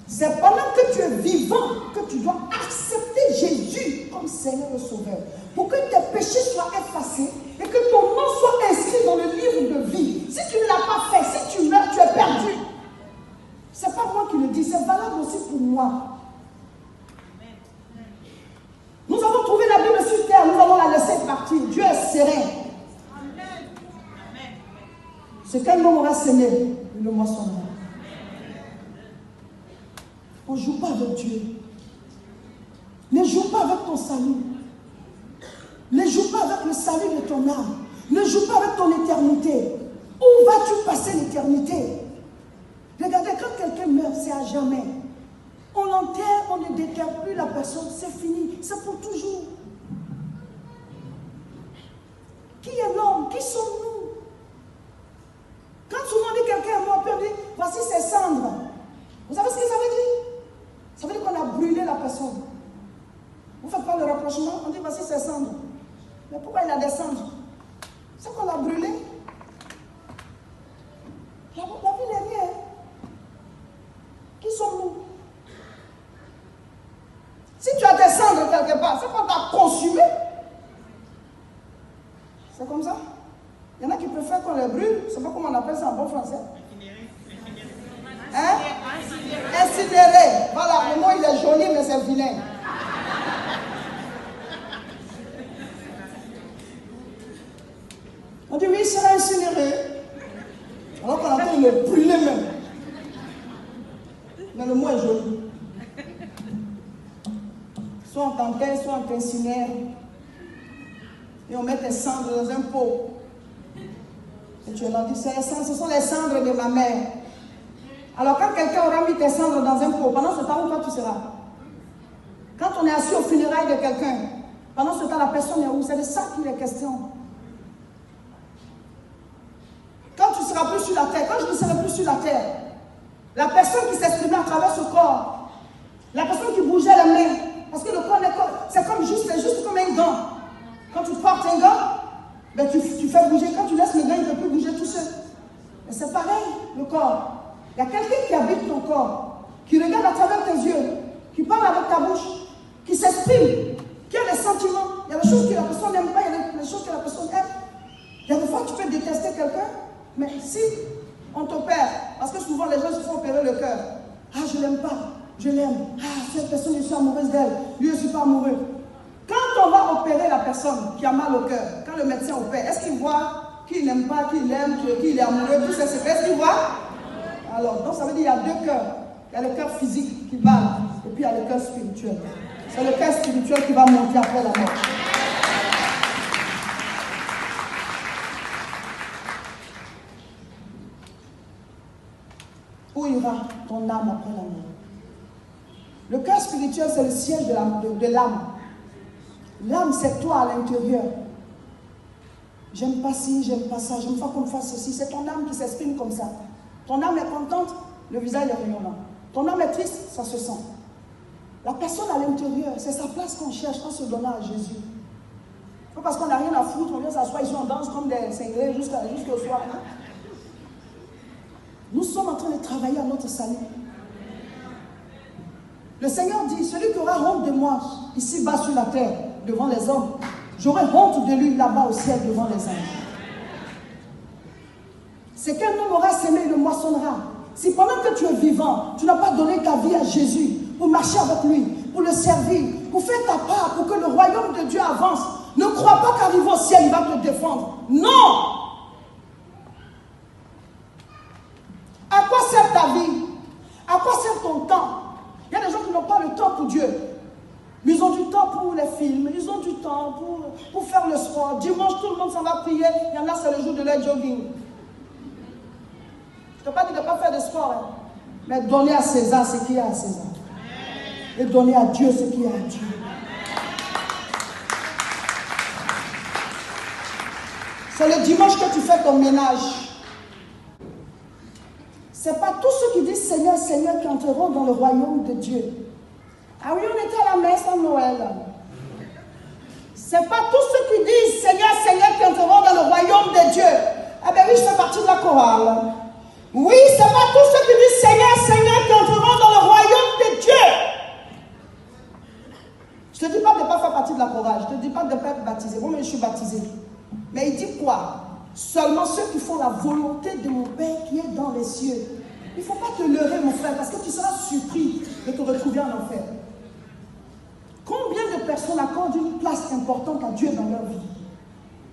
C'est pendant que tu es vivant que tu dois accepter Jésus comme Seigneur et Sauveur. Pour que tes péchés soient effacés et que ton nom soit inscrit dans le livre de vie. Si tu ne l'as pas fait, si tu meurs, tu es perdu. Ce n'est pas moi qui le dis, c'est valable aussi pour moi. Nous avons trouvé la Bible sur terre, nous allons la laisser partir. Dieu est serein. Ce qu'un homme aura semé, il le moissonnera. On ne joue pas avec Dieu. Ne joue pas avec ton salut. Ne joue pas avec le salut de ton âme. Ne joue pas avec ton éternité. Où vas-tu passer l'éternité? Regardez, quand quelqu'un meurt, c'est à jamais. On l'enterre, on ne déterre plus la personne, c'est fini, c'est pour toujours. Qui est l'homme? Qui sommes-nous? Quand souvent on dit quelqu'un est mort, on dit, voici ses cendres. Vous savez ce que ça veut dire? Ça veut dire qu'on a brûlé la personne. Vous ne faites pas le rapprochement, on dit, voici ses cendres. Mais pourquoi il a des cendres? C'est qu'on l'a brûlé. La vie n'est rien. Qui sommes-nous? Si tu as des cendres quelque part, c'est qu'on t'a consumé. C'est comme ça. Il y en a qui préfèrent qu'on les brûle. Je ne sais pas comment on appelle ça en bon français. Hein? Incinéré. Voilà, le mot il est joli, mais c'est vilain. On dit oui, il sera incinéré. Alors qu'on entend le brûler même. Mais le mot est joli. Soit on t'enterre, soit on t'incinère. Et on met tes cendres dans un pot. Et tu leur dis, ce sont les cendres de ma mère. Alors quand quelqu'un aura mis tes cendres dans un pot, pendant ce temps où toi tu seras? Quand on est assis au funérailles de quelqu'un, pendant ce temps la personne est où? C'est de ça qu'il est question. Quand tu ne seras plus sur la terre, quand je ne serai plus sur la terre, la personne qui s'exprimait à travers ce corps, la personne qui bougeait les mains, parce que le corps, c'est comme juste comme un gant. Quand tu portes un gant, ben tu fais bouger. Quand tu laisses le gant, il ne peut plus bouger tout seul. Mais c'est pareil, le corps. Il y a quelqu'un qui habite ton corps, qui regarde à travers tes yeux, qui parle avec ta bouche, qui s'exprime, qui a des sentiments. Il y a des choses que la personne n'aime pas, il y a des choses que la personne aime. Il y a des fois tu peux détester quelqu'un, mais si on t'opère, parce que souvent les gens se font opérer le cœur. Ah, je ne l'aime pas, je l'aime. Ah, cette personne, je suis amoureuse d'elle. Lui, je ne suis pas amoureux. Quand on va opérer la personne qui a mal au cœur, quand le médecin opère, est-ce qu'il voit qui n'aime pas, qui l'aime, qui est amoureux, tout ça, c'est est-ce qu'il voit? Alors, donc ça veut dire qu'il y a deux cœurs. Il y a le cœur physique qui bat, et puis il y a le cœur spirituel. C'est le cœur spirituel qui va monter après la mort. Où ira ton âme après la mort? Le cœur spirituel, c'est le siège de l'âme. L'âme, c'est toi à l'intérieur. J'aime pas ci, j'aime pas ça, j'aime pas qu'on me fasse ceci. C'est ton âme qui s'exprime comme ça. Ton âme est contente, le visage est rayonnant. Ton âme est triste, ça se sent. La personne à l'intérieur, c'est sa place qu'on cherche en se donnant à Jésus. Pas parce qu'on n'a rien à foutre, on vient s'asseoir ici, on danse comme des cinglés jusqu'au soir. Hein? Nous sommes en train de travailler à notre salut. Le Seigneur dit, celui qui aura honte de moi, ici-bas sur la terre, devant les hommes, j'aurai honte de lui là-bas au ciel devant les anges. C'est qu'un homme aura semé, il le moissonnera. Si pendant que tu es vivant, tu n'as pas donné ta vie à Jésus, pour marcher avec lui, pour le servir, pour faire ta part, pour que le royaume de Dieu avance, ne crois pas qu'arriver au ciel, il va te défendre. Non! À quoi sert ta vie? À quoi sert ton temps? Il y a des gens qui n'ont pas le temps pour Dieu. Mais ils ont du temps pour les films, ils ont du temps pour faire le sport. Dimanche, tout le monde s'en va prier. Il y en a, c'est le jour de leur jogging. Je ne t'ai pas dit de ne pas faire de sport. Hein. Mais donner à César ce qu'il y a à César. Et donner à Dieu ce qu'il y a à Dieu. C'est le dimanche que tu fais ton ménage. Ce n'est pas tous ceux qui disent Seigneur, Seigneur qui entreront dans le royaume de Dieu. Ah oui, on était à la messe en Noël. Ce n'est pas tous ceux qui disent Seigneur, Seigneur qui entreront dans le royaume de Dieu. Ah ben oui, je fais partie de la chorale. Oui, ce n'est pas tous ceux qui disent Seigneur, Seigneur qui entreront dans le royaume dit quoi? Seulement ceux qui font la volonté de mon Père qui est dans les cieux. Il ne faut pas te leurrer, mon frère, parce que tu seras surpris de te retrouver en enfer. Combien de personnes accordent une place importante à Dieu dans leur vie?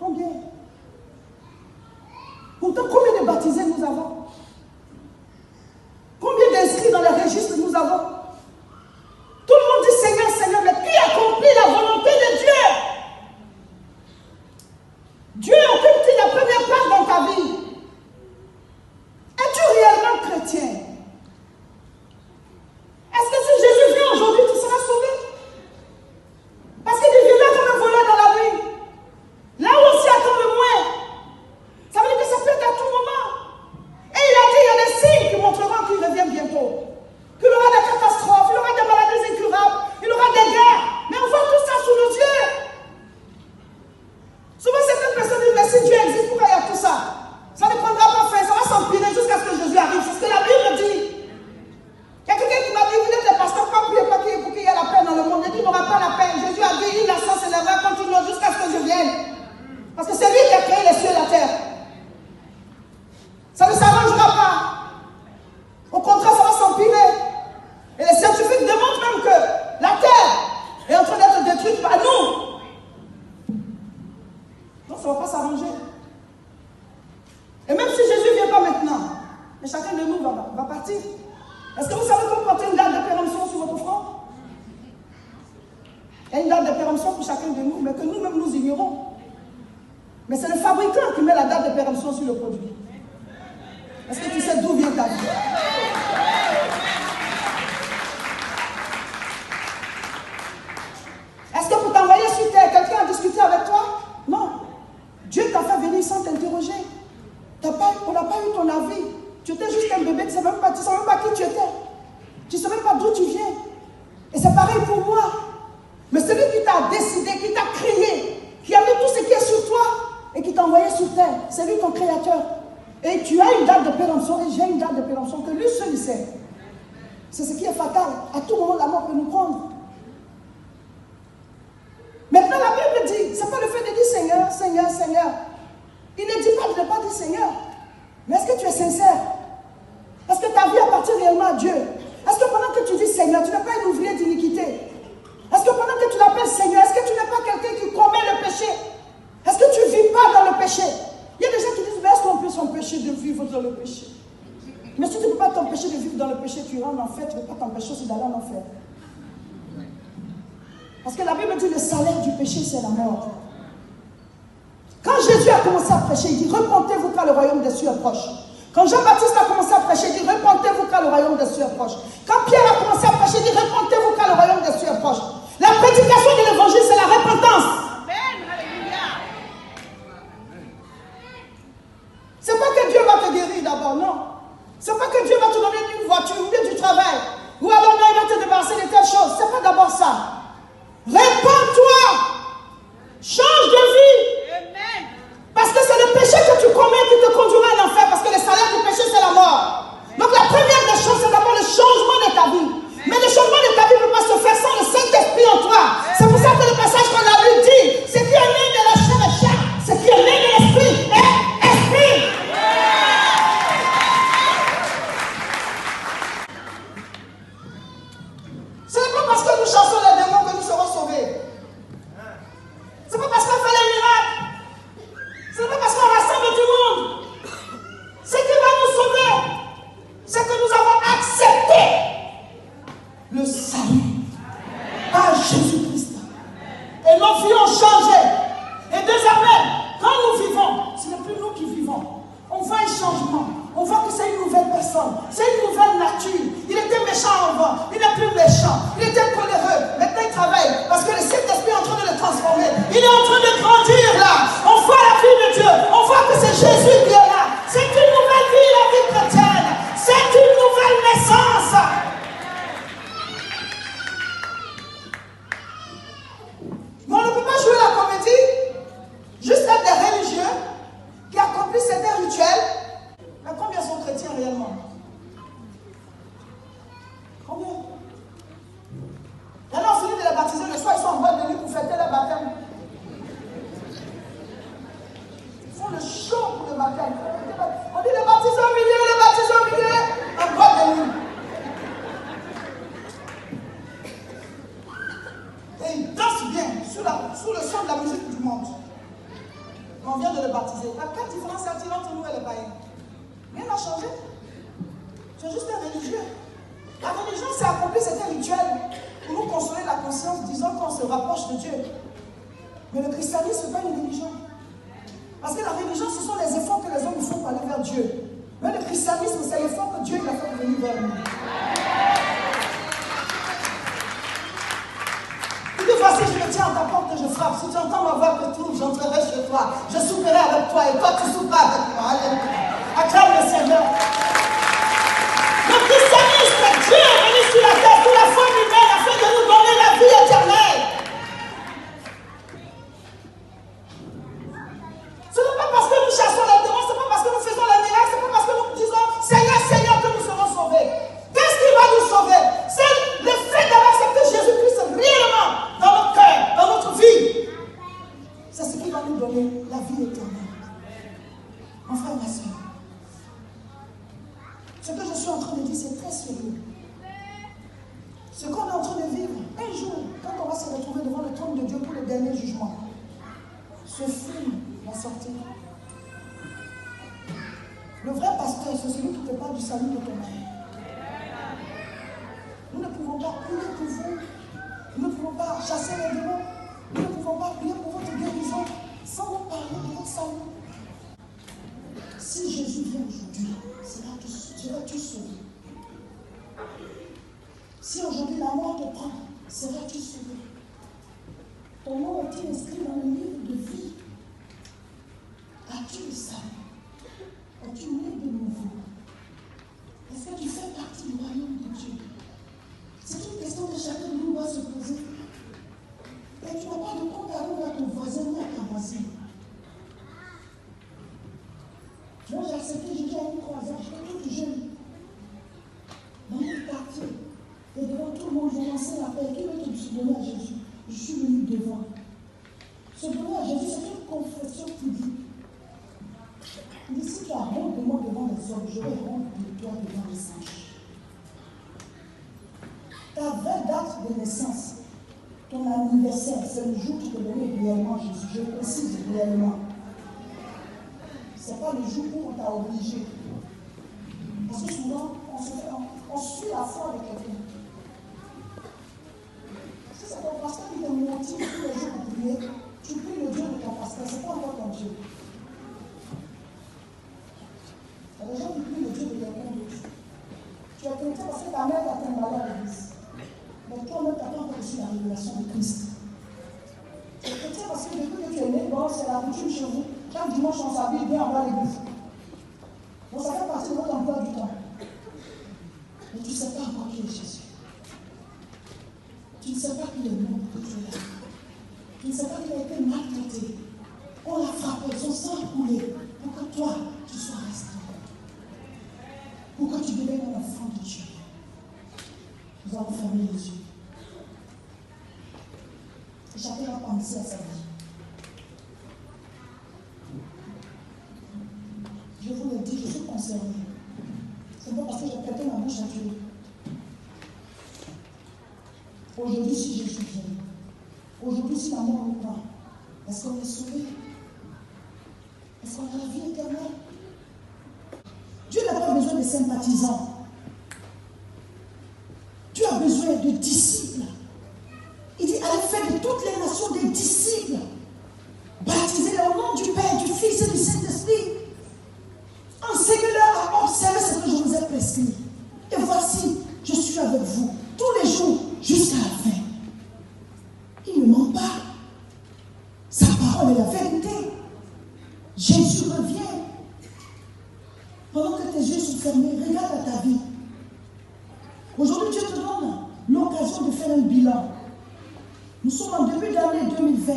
Combien? Pourtant, combien de baptisés nous avons? Combien d'inscrits dans les registres nous avons? Tout le monde dit Seigneur, Seigneur, mais qui accomplit la volonté de Dieu? Dieu occupe-t-il la première place dans ta vie? Es-tu réellement chrétien? Est-ce que si Jésus vient aujourd'hui, tu seras sauvé? Parce qu'il viendra comme un voleur dans la nuit. Là où on s'y attend le moins. Ça veut dire que ça peut être à tout moment. Et il a dit, il y a des signes qui montreront qu'il revient bientôt. Qu'il aura des catastrophes, il aura des maladies incurables, il aura des guerres. Mais on voit tout ça sous nos yeux. Souvent, certaines personnes disent, mais si Dieu existe, pourquoi il y a tout ça? Ça ne prendra pas fin, ça va s'empirer jusqu'à ce que Jésus arrive. C'est ce que la Bible dit. Il y a quelqu'un qui m'a dit, vous êtes des pasteurs, pas prier pour qu'il y ait la paix dans le monde. Il dit, il n'y aura pas la paix. Jésus a dit, une nation s'élèvera contre une autre jusqu'à ce que je vienne. Parce que c'est lui qui a créé les cieux et la terre. Ça ne s'arrangera pas. Au contraire, ça va s'empirer. Et les scientifiques démontrent même que la terre est en train d'être détruite par nous. Donc ça ne va pas s'arranger. Et même si Jésus ne vient pas maintenant, mais chacun de nous va partir. Est-ce que vous savez qu'on porte une date de péremption sur votre front? Il y a une date de péremption pour chacun de nous, mais que nous-mêmes nous ignorons. Mais c'est le fabricant qui met la date de péremption sur le produit. Est-ce que tu sais d'où vient ta vie? Est-ce que pour t'envoyer sur terre, quelqu'un a discuté avec toi? Non. Dieu t'a fait venir sans t'interroger. On n'a pas eu ton avis. Tu étais juste un bébé, tu ne sais même pas qui tu étais. Tu ne sais même pas d'où tu viens. Et c'est pareil pour moi. Mais celui qui t'a décidé, qui t'a créé, qui a mis tout ce qui est sur toi et qui t'a envoyé sur terre, c'est lui ton créateur. Et tu as une date de péremption et j'ai une date de péremption que lui seul il sait. C'est ce qui est fatal. À tout moment, la mort peut nous prendre. Maintenant, la Bible dit, c'est pas le fait de dire Seigneur, Seigneur, Seigneur. Il ne dit pas de ne pas dire Seigneur. Mais est-ce que tu es sincère? Est-ce que ta vie appartient réellement à Dieu? Est-ce que pendant que tu dis Seigneur, tu n'es pas un ouvrier d'iniquité? Est-ce que pendant que tu l'appelles Seigneur, est-ce que tu n'es pas quelqu'un qui commet le péché? Est-ce que tu ne vis pas dans le péché? Il y a des gens qui disent, mais est-ce qu'on peut s'empêcher de vivre dans le péché? Mais si tu ne peux pas t'empêcher de vivre dans le péché, tu iras en enfer, tu ne peux pas t'empêcher aussi d'aller en enfer. Parce que la Bible dit, le salaire du péché, c'est la mort. Quand Jésus a commencé à prêcher, il dit, repentez-vous car le royaume des cieux est proche. Quand Jean-Baptiste a commencé à prêcher, il dit, repentez-vous car le royaume des cieux est proche. Quand Pierre a commencé à prêcher, il dit, repentez-vous car le royaume des cieux est proche. La prédication de l'évangile, c'est la repentance. Amen. Alléluia. C'est pas que Dieu va te guérir d'abord, non. C'est pas que Dieu va te donner une voiture ou bien du travail. Ou alors non, il va te débarrasser de telle chose. C'est pas d'abord ça. Répands-toi. Change de vie. Amen. Parce que c'est le péché que tu commets qui te conduira à l'enfer. Parce que le salaire du péché, c'est la mort. Donc la première des choses, c'est d'abord le changement de ta vie. Mais le changement de ta vie ne peut pas se faire sans le Saint-Esprit en toi. C'est pour ça que le passage qu'on a lu dit, ce qui est né de la chair est chair, ce qui est né de l'esprit est esprit. Ce n'est pas parce que nous chassons les démons que nous serons sauvés. Ce n'est pas parce qu'on fait les miracles. Ce n'est pas parce qu'on rassemble tout le monde. Ce qui va nous sauver, c'est que nous avons accepté le salut par Jésus-Christ. Et nos vies ont changé. Et désormais, quand nous vivons, ce n'est plus nous qui vivons. On voit un changement. On voit que c'est une nouvelle personne. C'est une nouvelle nature. Il était méchant avant. Il n'est plus méchant. Il était coléreux. Maintenant, il travaille. Parce que le Saint-Esprit est en train de le transformer. Il est en train de grandir là. On voit la vie de Dieu. On voit que c'est Jésus qui est là. C'est une nouvelle vie, la vie chrétienne. C'est une nouvelle naissance. Mais on ne peut pas jouer la comédie. Juste être des religieux qui accomplissent certains rituels. Mais combien sont chrétiens réellement? Combien? Il y en a fini de les baptiser le soir, ils sont en boîte de nuit pour fêter leur baptême. religion s'est accomplie, c'était rituel. Pour nous consoler la conscience, disons qu'on se rapproche de Dieu. Mais le christianisme, ce n'est pas une religion. Parce que la religion, ce sont les efforts que les hommes font pour aller vers Dieu. Mais le christianisme, c'est l'effort que Dieu a fait pour venir vers nous. Il dit, voici, je me tiens à ta porte et je frappe. Si tu entends ma voix que tout, j'entrerai chez toi. Je souffrirai avec toi et toi, tu souffras avec moi. Alléluia. Acclame le Seigneur. Le christianisme, Dieu est venu sur la terre pour la foi humaine afin de nous donner la vie éternelle. Ce n'est pas parce que nous chassons les démons, ce n'est pas parce que nous faisons les miracles, ce n'est pas parce que nous disons Seigneur, Seigneur que nous serons sauvés. Qu'est-ce qui va nous sauver? C'est le fait d'avoir accepté Jésus-Christ réellement dans notre cœur, dans notre vie. C'est ce qui va nous donner la vie éternelle. Mon frère, ma soeur, ce que je suis en train de dire, c'est très sérieux. Ce qu'on est en train de vivre, un jour, quand on va se retrouver devant le trône de Dieu pour le dernier jugement, ce film va sortir. Le vrai pasteur, c'est celui qui te parle du salut de ton âme. Nous ne pouvons pas prier pour vous. Nous ne pouvons pas chasser les démons. Nous ne pouvons pas prier pour votre guérison sans vous parler de votre salut. Si Jésus vient aujourd'hui, seras-tu sauvé? Si aujourd'hui la mort te prend, seras-tu sauvé? Ton nom est-il inscrit dans le livre de vie? As-tu le salut? Es-tu né de nouveau? Est-ce que tu fais partie du royaume de Dieu? C'est une question que chacun de nous doit se poser. Et tu n'as pas de compte à rendre à ton voisin ni à ta voisine. Moi, j'ai accepté Jésus à 3 ans, j'étais toute jeune. Dans mon quartier, et devant tout le monde, je lançais l'appel. Qui veut te donner à Jésus? Je suis venu devant. Se donner à Jésus, c'est une confession publique. Il dit, si tu as honte de moi devant les hommes, j'aurai honte de toi devant les anges. Ta vraie date de naissance, ton anniversaire, c'est le jour où tu te donnais réellement Jésus. Je précise réellement. Ce n'est pas le jour où on t'a obligé. Parce que souvent, on suit la foi de quelqu'un. Si c'est ton pasteur qui te motive tous les jours pour prier, tu pries le Dieu de ton pasteur, c'est pas encore ton Dieu. Il y a des gens qui prient le Dieu de quelqu'un d'autre. Tu es chrétien parce que ta mère t'a fait mal à l'église. Mais toi-même, tu n'as pas encore reçu la révélation de Christ. Tu es chrétien parce que depuis que tu es né, bon, c'est la coutume chez vous. Chaque dimanche, on s'habille bien en bas de l'église. Donc ça fait partie de votre emploi du temps. Mais tu ne sais pas encore qui est Jésus. Tu ne sais pas qu'il est mort pour que tu es là. Tu ne sais pas qu'il a été maltraité. On l'a frappé, son sang a coulé pour que toi, tu sois restauré. Pour que tu deviennes un enfant de Dieu. Nous allons fermer les yeux. Et chacun va penser à sa vie. Je vous le dis, je suis concerné. C'est pas parce que j'ai prêté ma bouche à Dieu. Aujourd'hui, si Jésus vient, aujourd'hui, si la mort nous prend, est-ce qu'on est sauvé? Est-ce qu'on a la vie éternelle? Dieu n'a pas besoin de sympathisants. Dieu a besoin de disciples. Il dit, allez faire de toutes les nations des disciples. Baptisez-les au nom du Père, du Fils et du Saint-Esprit. Enseignez-leur à observer ce que je vous ai prescrit. Et voici, je suis avec vous tous les jours jusqu'à la fin. Il ne ment pas. Sa parole est la vérité. Jésus revient. Pendant que tes yeux sont fermés, regarde à ta vie. Aujourd'hui, Dieu te donne l'occasion de faire un bilan. Nous sommes en début d'année 2020.